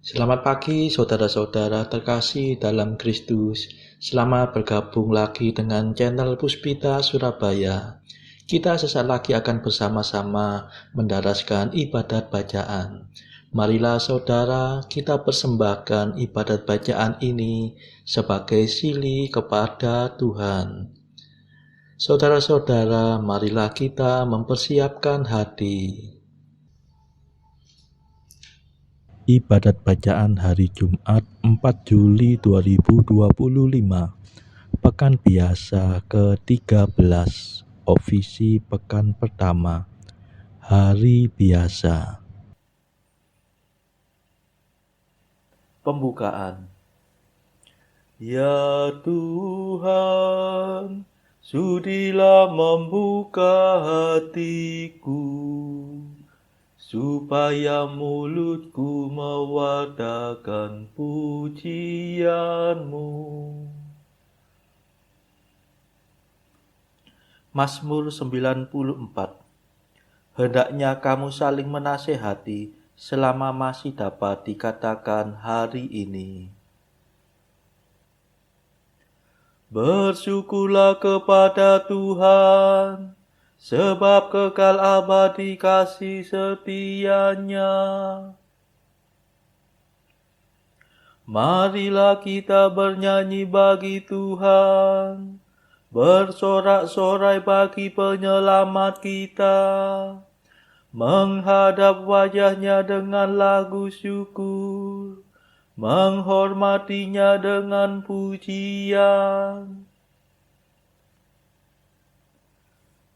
Selamat pagi saudara-saudara terkasih dalam Kristus. Selamat bergabung lagi dengan channel Puspita Surabaya. Kita sesaat lagi akan bersama-sama mendaraskan ibadat bacaan. Marilah saudara, kita persembahkan ibadat bacaan ini sebagai sili kepada Tuhan. Saudara-saudara, marilah kita mempersiapkan hati. Ibadat bacaan hari Jumat 4 Juli 2025, Pekan Biasa ke-13, Ofisi Pekan Pertama, Hari Biasa. Pembukaan. Ya Tuhan, sudilah membuka hatiku, supaya mulutku mewartakan pujian-Mu. Mazmur 94. Hendaknya kamu saling menasehati selama masih dapat dikatakan hari ini. Bersyukurlah kepada Tuhan, sebab kekal abadi kasih setia-Nya. Marilah kita bernyanyi bagi Tuhan, bersorak-sorai bagi penyelamat kita, menghadap wajah-Nya dengan lagu syukur, menghormati-Nya dengan pujian.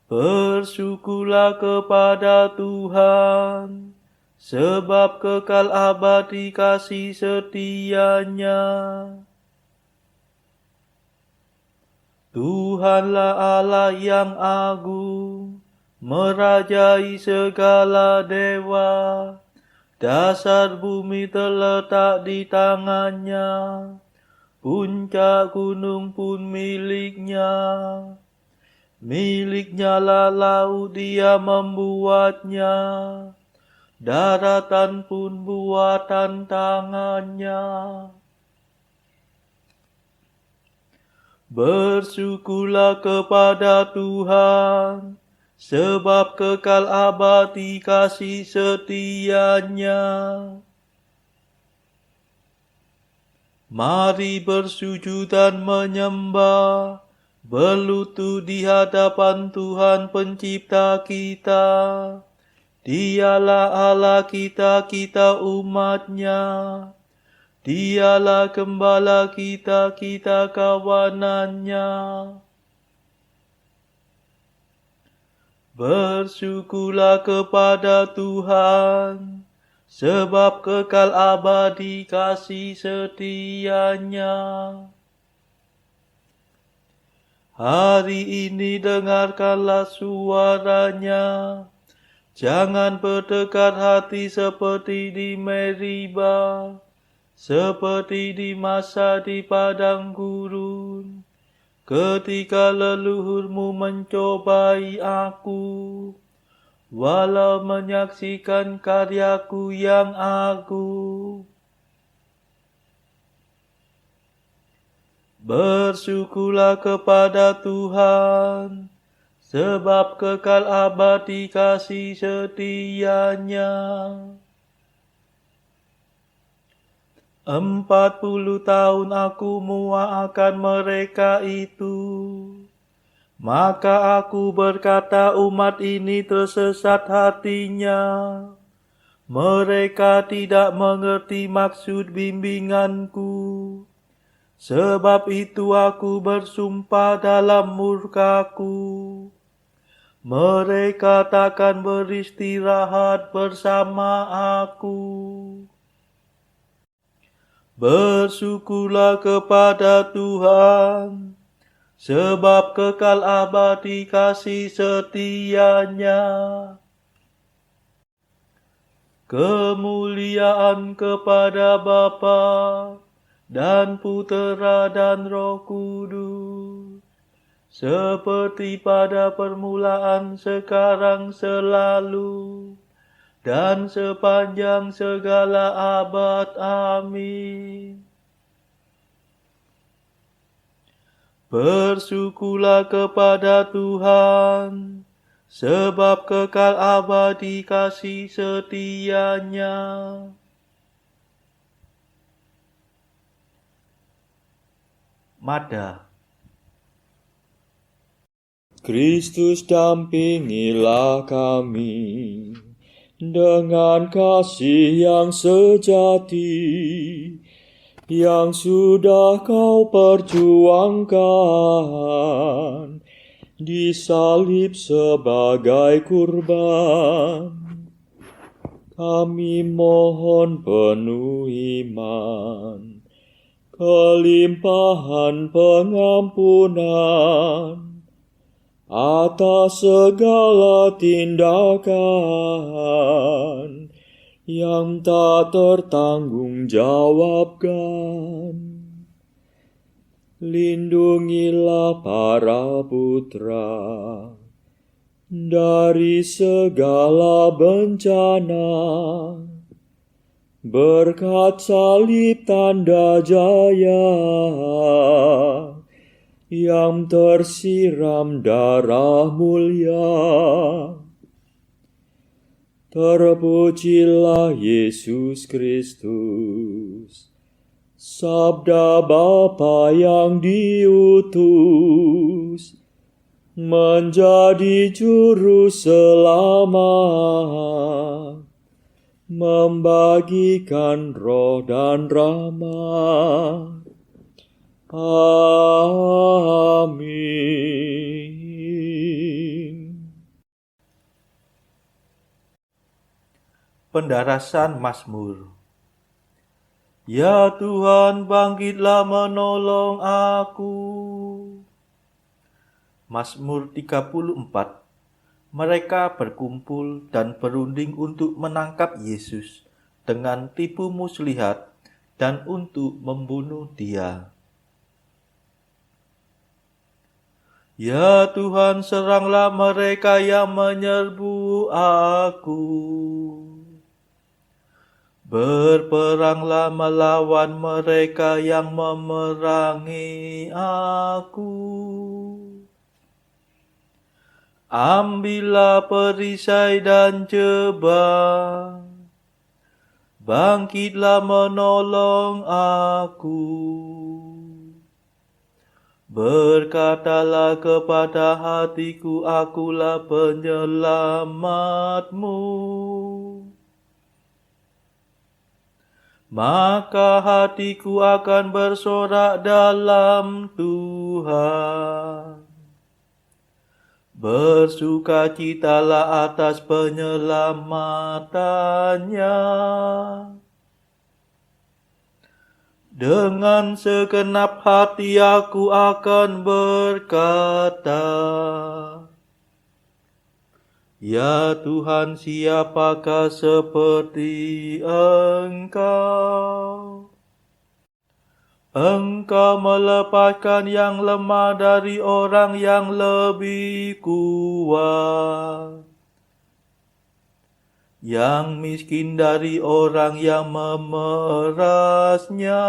Bersyukurlah kepada Tuhan, sebab kekal abadi kasih setia-Nya. Tuhanlah Allah yang agung, merajai segala dewa. Dasar bumi terletak di tangan-Nya, puncak gunung pun milik-Nya. Milik-Nya lah laut, Dia membuatnya, daratan pun buatan tangan-Nya. Bersyukurlah kepada Tuhan, sebab kekal abadi kasih setia-Nya. Mari bersujud dan menyembah, berlutut di hadapan Tuhan Pencipta kita. Dialah Allah kita, kita umat-Nya. Dialah Gembala kita, kita kawanan-Nya. Bersyukurlah kepada Tuhan, sebab kekal abadi kasih setia-Nya. Hari ini dengarkanlah suara-Nya, jangan berdekat hati seperti di Meriba, seperti di masa di padang gurun, ketika leluhurmu mencobai aku, walau menyaksikan karyaku yang agung. Bersyukurlah kepada Tuhan, sebab kekal abadi kasih setia-Nya. 40 tahun aku muak akan mereka itu. Maka aku berkata, umat ini tersesat hatinya. Mereka tidak mengerti maksud bimbinganku. Sebab itu aku bersumpah dalam murkaku, mereka takkan beristirahat bersama aku. Bersyukurlah kepada Tuhan, sebab kekal abadi kasih setia-Nya. Kemuliaan kepada Bapa dan Putera dan Roh Kudus, seperti pada permulaan, sekarang, selalu, dan sepanjang segala abad. Amin. Bersyukurlah kepada Tuhan, sebab kekal abadi kasih setia-Nya. Mada. Kristus dampingilah kami dengan kasih yang sejati, yang sudah Kau perjuangkan, disalib sebagai kurban. Kami mohon penuh iman, kelimpahan pengampunan atas segala tindakan yang tak tertanggungjawabkan. Lindungilah para putra dari segala bencana, berkat salib tanda jaya yang tersiram darah mulia. Terpujilah Yesus Kristus, Sabda Bapa yang diutus menjadi juru selamat, membagikan roh dan rahmat. Amin. Pendarasan Mazmur. Ya Tuhan, bangkitlah menolong aku. Mazmur 34. Mereka berkumpul dan berunding untuk menangkap Yesus dengan tipu muslihat dan untuk membunuh Dia. Ya Tuhan, seranglah mereka yang menyerbu aku. Berperanglah melawan mereka yang memerangi aku. Ambillah perisai dan jebak, bangkitlah menolong aku. Berkatalah kepada hatiku, akulah penyelamatmu. Maka hatiku akan bersorak dalam Tuhan. Bersukacitalah atas penyelamatannya. Dengan segenap hati aku akan berkata, Ya Tuhan, siapakah seperti Engkau? Engkau melepaskan yang lemah dari orang yang lebih kuat, yang miskin dari orang yang memerasnya.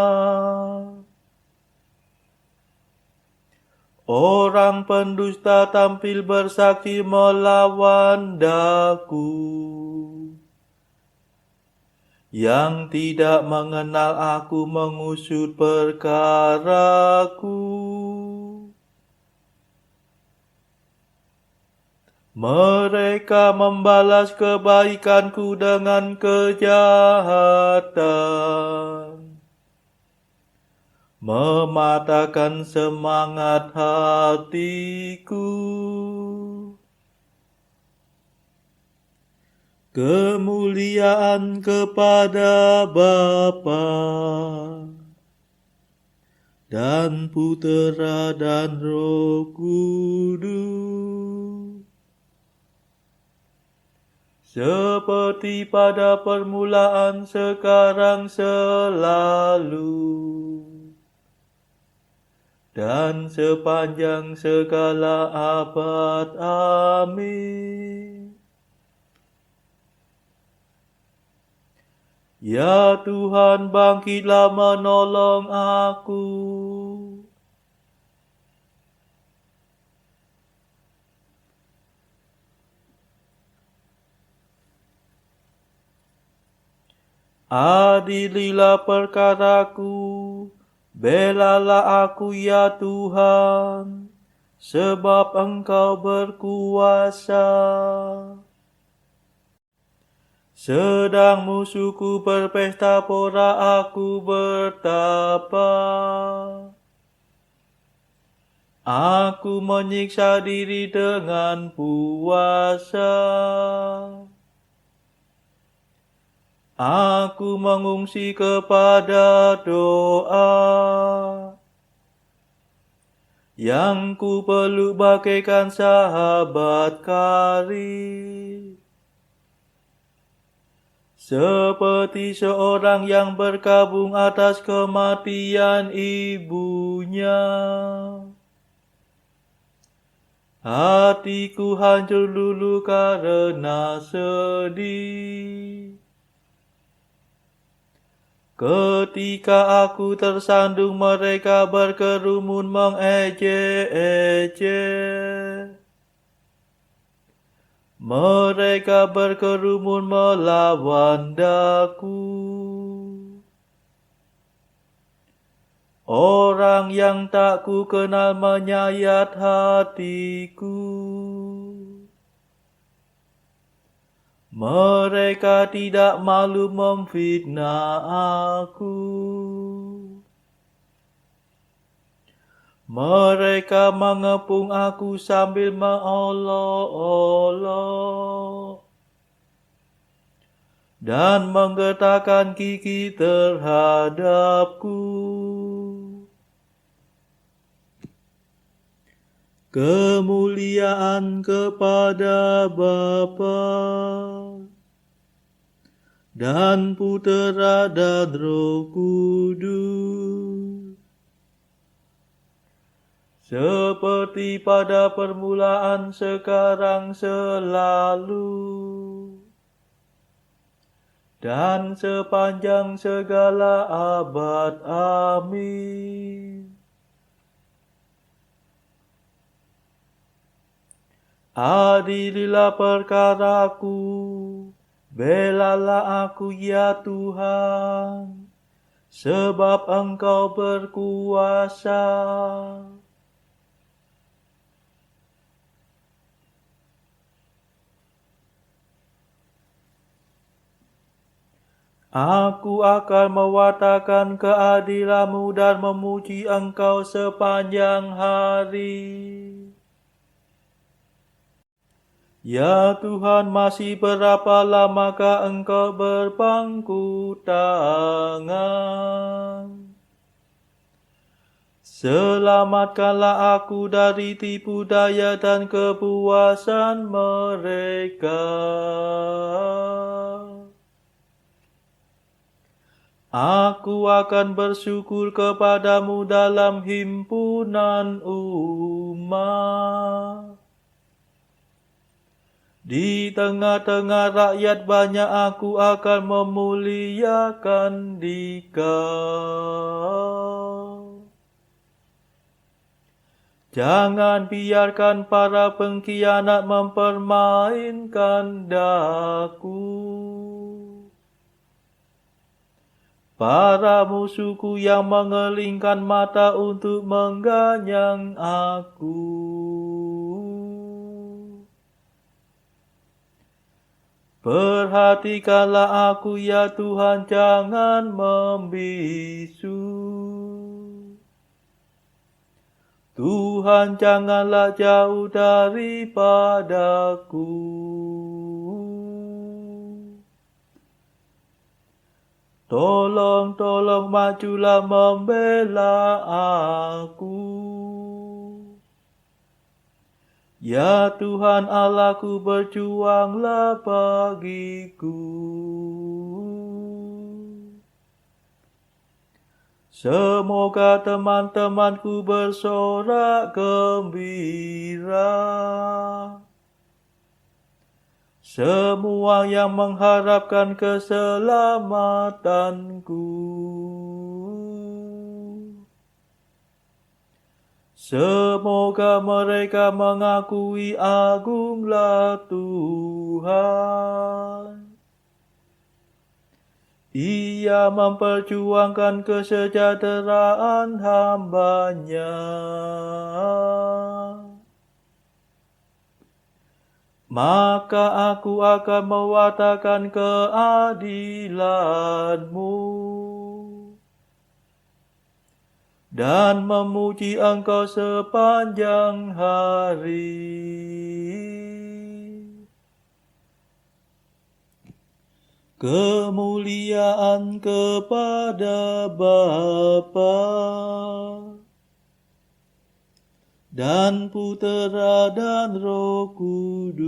Orang pendusta tampil bersaksi melawan daku, yang tidak mengenal aku mengusut perkaraku. Mereka membalas kebaikanku dengan kejahatan, mematahkan semangat hatiku. Kemuliaan kepada Bapa dan Putera dan Roh Kudus, seperti pada permulaan, sekarang, selalu, dan sepanjang segala abad. Amin. Ya Tuhan, bangkitlah menolong aku. Adililah perkaraku, belalah aku ya Tuhan, sebab Engkau berkuasa. Sedang musuhku berpesta pora aku bertapa. Aku menyiksa diri dengan puasa. Aku mengungsi kepada doa, yang ku peluk bagaikan sahabat karib. Seperti seorang yang berkabung atas kematian ibunya. Hatiku hancur lulu karena sedih. Ketika aku tersandung, mereka berkerumun mengejek-ejek. Mereka berkerumun melawan daku. Orang yang tak ku kenal menyayat hatiku. Mereka tidak malu memfitnah aku. Mereka mengepung aku sambil mengolok-olok dan menggetarkan gigi terhadapku. Kemuliaan kepada Bapa dan Putera dan Roh Kudus, seperti pada permulaan, sekarang, selalu, dan sepanjang segala abad. Amin. Adililah perkaraku, belalah aku ya Tuhan, sebab Engkau berkuasa. Aku akan mewartakan keadilan-Mu dan memuji Engkau sepanjang hari. Ya Tuhan, masih berapa lamakah Engkau berpangku tangan? Selamatkanlah aku dari tipu daya dan kepuasan mereka. Aku akan bersyukur kepadamu dalam himpunan umat. Di tengah-tengah rakyat banyak aku akan memuliakan Dikau. Jangan biarkan para pengkhianat mempermainkan daku. Para musuhku yang mengelingkan mata untuk mengganyang aku. Perhatikanlah aku ya Tuhan, jangan membisu. Tuhan, janganlah jauh daripadaku. Tolong majulah membela aku. Ya Tuhan Allahku, berjuanglah bagiku. Semoga teman-temanku bersorak gembira. semua yang mengharapkan keselamatanku. Semoga mereka mengakui agunglah Tuhan. Ia memperjuangkan kesejahteraan hamba-Nya. Maka aku akan mewartakan keadilan-Mu dan memuji Engkau sepanjang hari. Kemuliaan kepada Bapa dan Putera dan Roh Kudus,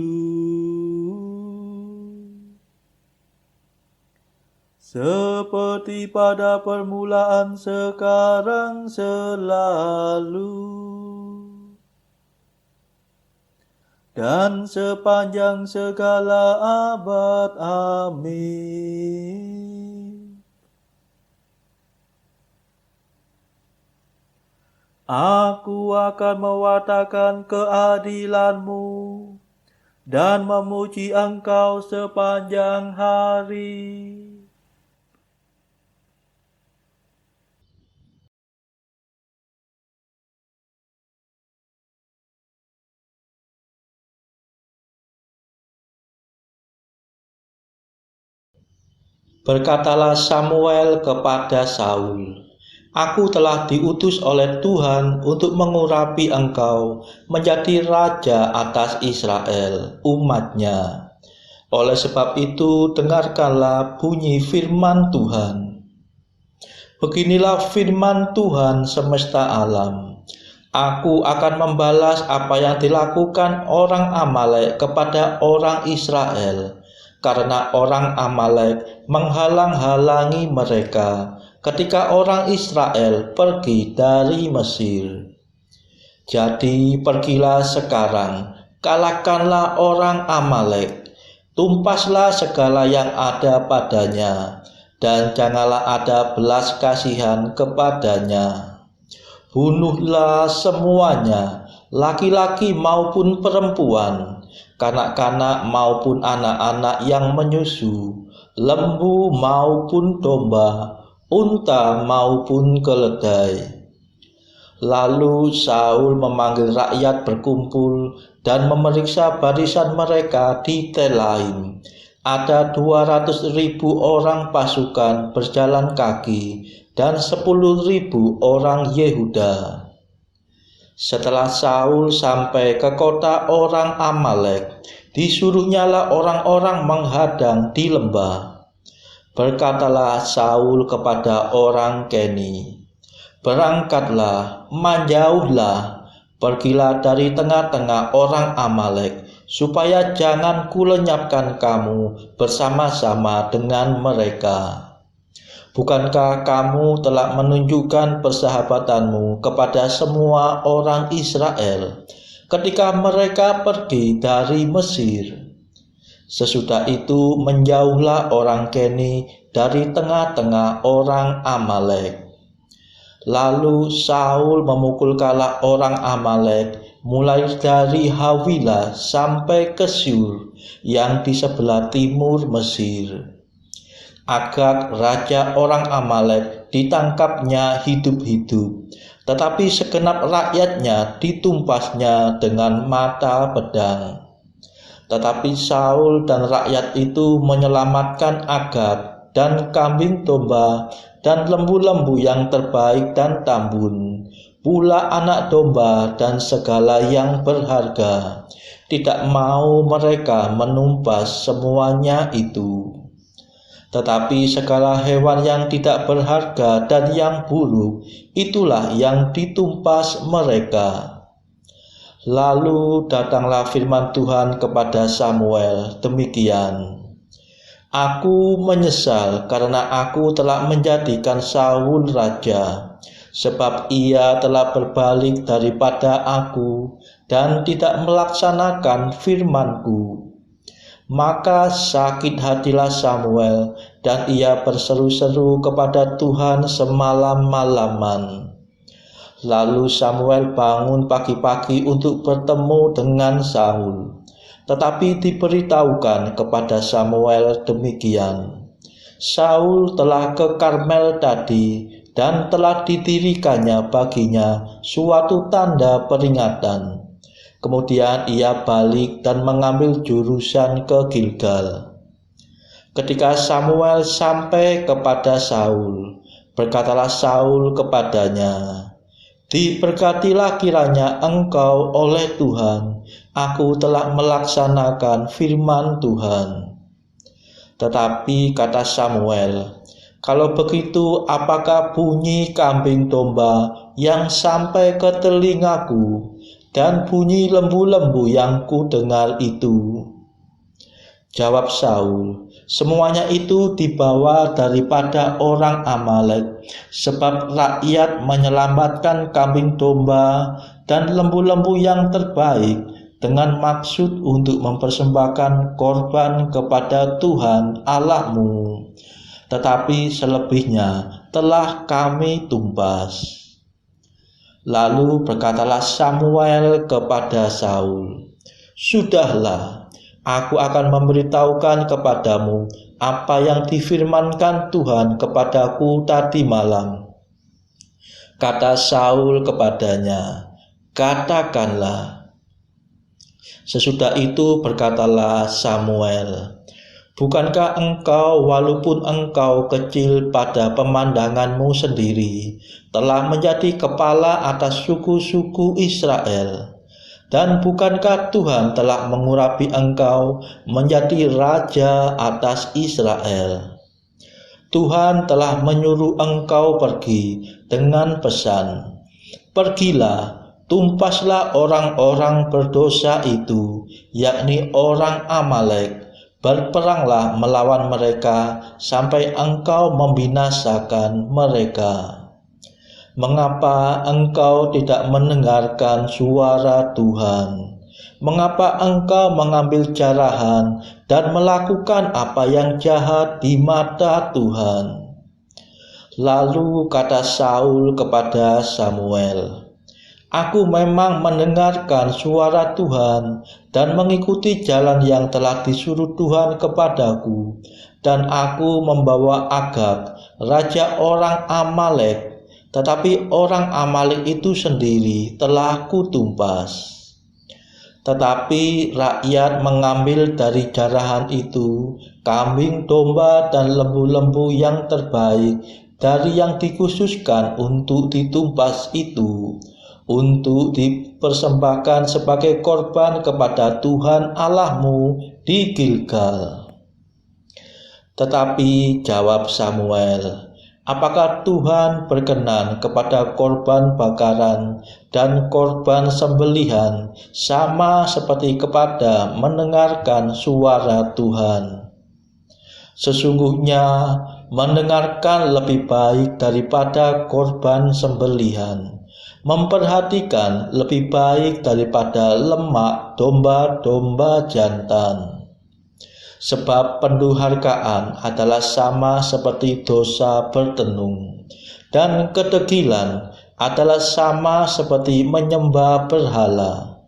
seperti pada permulaan, sekarang, selalu, dan sepanjang segala abad. Amin. Aku akan mewartakan keadilan-Mu dan memuji Engkau sepanjang hari. Berkatalah Samuel kepada Saul, "Aku telah diutus oleh Tuhan untuk mengurapi engkau menjadi raja atas Israel, umat-Nya. Oleh sebab itu, dengarkanlah bunyi firman Tuhan. Beginilah firman Tuhan semesta alam. Aku akan membalas apa yang dilakukan orang Amalek kepada orang Israel, karena orang Amalek menghalang-halangi mereka ketika orang Israel pergi dari Mesir. Jadi pergilah sekarang, kalahkanlah orang Amalek, tumpaslah segala yang ada padanya, dan janganlah ada belas kasihan kepadanya. Bunuhlah semuanya, laki-laki maupun perempuan, kanak-kanak maupun anak-anak yang menyusu, lembu maupun domba, unta maupun keledai." Lalu Saul memanggil rakyat berkumpul dan memeriksa barisan mereka di Telaim. Ada 200.000 orang pasukan berjalan kaki dan 10.000 orang Yehuda. Setelah Saul sampai ke kota orang Amalek, disuruhnyalah orang-orang menghadang di lembah. Berkatalah Saul kepada orang Keni, "Berangkatlah, menjauhlah, pergilah dari tengah-tengah orang Amalek, supaya jangan kulenyapkan kamu bersama-sama dengan mereka. Bukankah kamu telah menunjukkan persahabatanmu kepada semua orang Israel ketika mereka pergi dari Mesir?" Sesudah itu menjauhlah orang Keni dari tengah-tengah orang Amalek. Lalu Saul memukul kalah orang Amalek mulai dari Hawilah sampai ke Syur yang di sebelah timur Mesir. Agag, raja orang Amalek, ditangkapnya hidup-hidup, tetapi segenap rakyatnya ditumpasnya dengan mata pedang. Tetapi Saul dan rakyat itu menyelamatkan Agag dan kambing domba dan lembu-lembu yang terbaik dan tambun, pula anak domba dan segala yang berharga. Tidak mau mereka menumpas semuanya itu. Tetapi segala hewan yang tidak berharga dan yang buruk, itulah yang ditumpas mereka. Lalu datanglah firman Tuhan kepada Samuel demikian, "Aku menyesal karena aku telah menjadikan Saul raja, sebab ia telah berbalik daripada aku dan tidak melaksanakan firman-Ku. Maka sakit hatilah Samuel dan ia berseru-seru kepada Tuhan semalam-malaman. Lalu Samuel bangun pagi-pagi untuk bertemu dengan Saul. Tetapi diberitahukan kepada Samuel demikian, Saul telah ke Karmel tadi dan telah didirikannya baginya suatu tanda peringatan. Kemudian ia balik dan mengambil jurusan ke Gilgal. Ketika Samuel sampai kepada Saul, berkatalah Saul kepadanya, "Diberkatilah kiranya engkau oleh Tuhan, aku telah melaksanakan firman Tuhan." Tetapi kata Samuel, "Kalau begitu apakah bunyi kambing domba yang sampai ke telingaku dan bunyi lembu-lembu yang kudengar itu?" Jawab Saul, "Semuanya itu dibawa daripada orang Amalek, sebab rakyat menyelamatkan kambing domba dan lembu-lembu yang terbaik dengan maksud untuk mempersembahkan korban kepada Tuhan Allahmu. Tetapi selebihnya telah kami tumpas." Lalu berkatalah Samuel kepada Saul, "Sudahlah, aku akan memberitahukan kepadamu apa yang difirmankan Tuhan kepadaku tadi malam." Kata Saul kepadanya, "Katakanlah." Sesudah itu berkatalah Samuel, "Bukankah engkau, walaupun engkau kecil pada pemandanganmu sendiri, telah menjadi kepala atas suku-suku Israel? Dan bukankah Tuhan telah mengurapi engkau menjadi raja atas Israel? Tuhan telah menyuruh engkau pergi dengan pesan, 'Pergilah, tumpaslah orang-orang berdosa itu, yakni orang Amalek, berperanglah melawan mereka sampai engkau membinasakan mereka.' Mengapa engkau tidak mendengarkan suara Tuhan? Mengapa engkau mengambil jarahan dan melakukan apa yang jahat di mata Tuhan?" Lalu kata Saul kepada Samuel, "Aku memang mendengarkan suara Tuhan dan mengikuti jalan yang telah disuruh Tuhan kepadaku, dan aku membawa Agag, raja orang Amalek, tetapi orang Amalek itu sendiri telah kutumpas." Tetapi rakyat mengambil dari jarahan itu kambing domba dan lembu-lembu yang terbaik dari yang dikhususkan untuk ditumpas itu, untuk dipersembahkan sebagai korban kepada Tuhan Allahmu di Gilgal. Tetapi jawab Samuel, "Apakah Tuhan berkenan kepada korban bakaran dan korban sembelihan sama seperti kepada mendengarkan suara Tuhan? Sesungguhnya mendengarkan lebih baik daripada korban sembelihan, memperhatikan lebih baik daripada lemak domba-domba jantan. Sebab pendurhakaan adalah sama seperti dosa bertenung, dan kedegilan adalah sama seperti menyembah berhala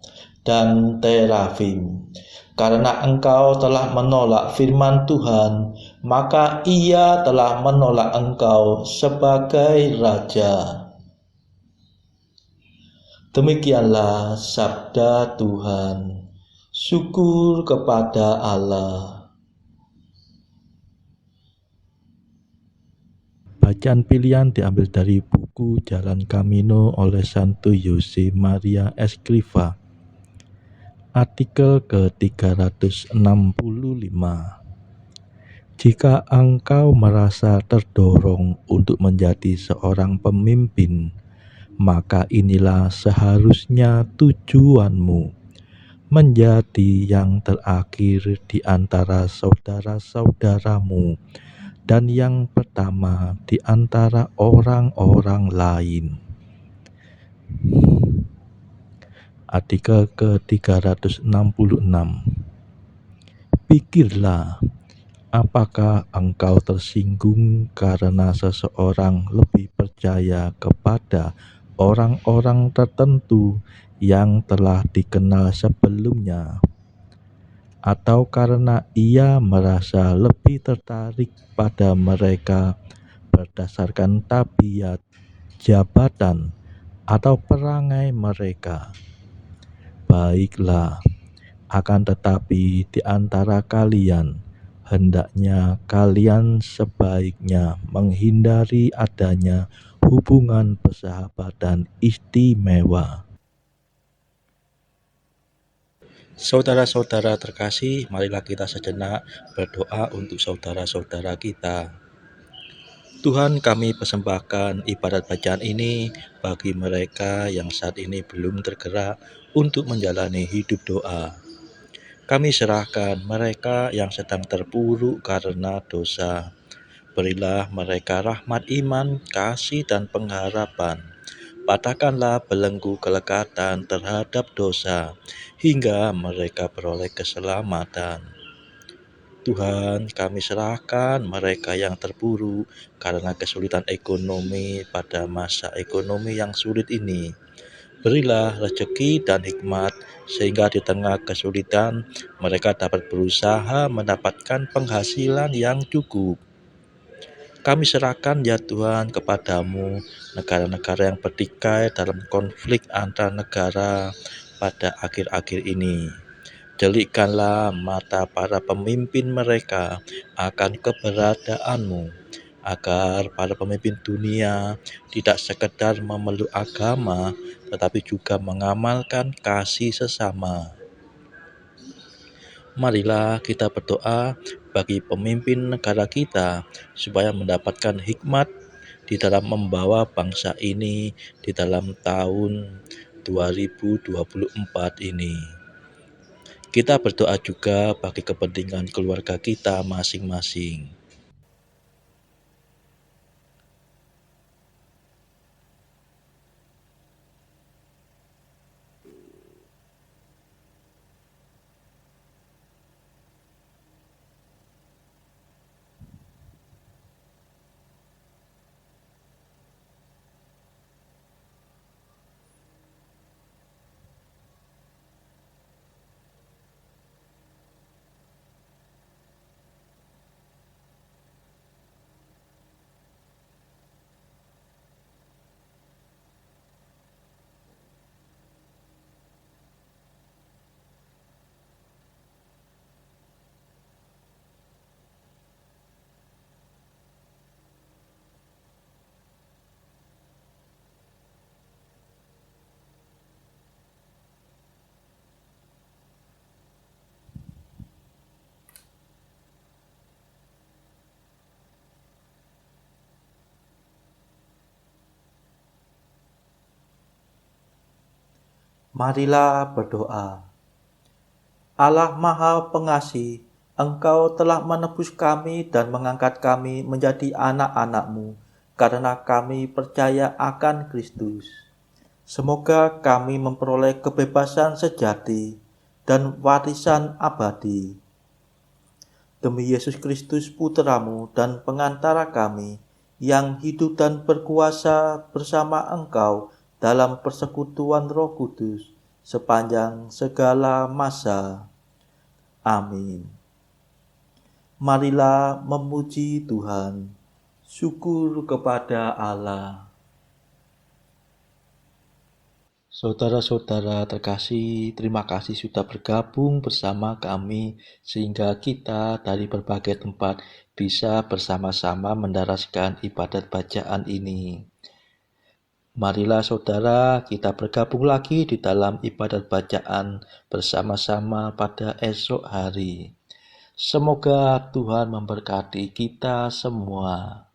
dan terafim. Karena engkau telah menolak firman Tuhan, maka Ia telah menolak engkau sebagai raja." Demikianlah sabda Tuhan. Syukur kepada Allah. Bacaan pilihan diambil dari buku Jalan Camino oleh Santo Jose Maria Escrivá. Artikel ke-365. Jika engkau merasa terdorong untuk menjadi seorang pemimpin, maka inilah seharusnya tujuanmu: menjadi yang terakhir di antara saudara-saudaramu dan yang pertama di antara orang-orang lain. Artikel ke-366. Berpikirlah, apakah engkau tersinggung karena seseorang lebih percaya kepada orang-orang tertentu yang telah dikenal sebelumnya, atau karena ia merasa lebih tertarik pada mereka berdasarkan tabiat, jabatan, atau perangai mereka? Baiklah, akan tetapi di antara kalian, hendaknya kalian sebaiknya menghindari adanya hubungan persahabatan istimewa. Saudara-saudara terkasih, marilah kita sejenak berdoa untuk saudara-saudara kita. Tuhan, kami persembahkan ibadat bacaan ini bagi mereka yang saat ini belum tergerak untuk menjalani hidup doa. Kami serahkan mereka yang sedang terpuruk karena dosa. Berilah mereka rahmat iman, kasih, dan pengharapan. Patahkanlah belenggu kelekatan terhadap dosa, hingga mereka beroleh keselamatan. Tuhan, kami serahkan mereka yang terpuruk karena kesulitan ekonomi pada masa ekonomi yang sulit ini. Berilah rezeki dan hikmat, sehingga di tengah kesulitan mereka dapat berusaha mendapatkan penghasilan yang cukup. Kami serahkan ya Tuhan kepadamu negara-negara yang bertikai dalam konflik antar negara pada akhir-akhir ini. Delikkanlah mata para pemimpin mereka akan keberadaanmu, agar para pemimpin dunia tidak sekedar memeluk agama, tetapi juga mengamalkan kasih sesama. Marilah kita berdoa bagi pemimpin negara kita, supaya mendapatkan hikmat di dalam membawa bangsa ini di dalam tahun 2024 ini. Kita berdoa juga bagi kepentingan keluarga kita masing-masing. Marilah berdoa. Allah Maha Pengasih, Engkau telah menebus kami dan mengangkat kami menjadi anak-anak-Mu, karena kami percaya akan Kristus. Semoga kami memperoleh kebebasan sejati dan warisan abadi. Demi Yesus Kristus Putra-Mu dan pengantara kami, yang hidup dan berkuasa bersama Engkau dalam persekutuan Roh Kudus sepanjang segala masa. Amin. Marilah memuji Tuhan. Syukur kepada Allah. Saudara-saudara terkasih, terima kasih sudah bergabung bersama kami sehingga kita dari berbagai tempat bisa bersama-sama mendaraskan ibadat bacaan ini. Marilah saudara, kita bergabung lagi di dalam ibadat bacaan bersama-sama pada esok hari. Semoga Tuhan memberkati kita semua.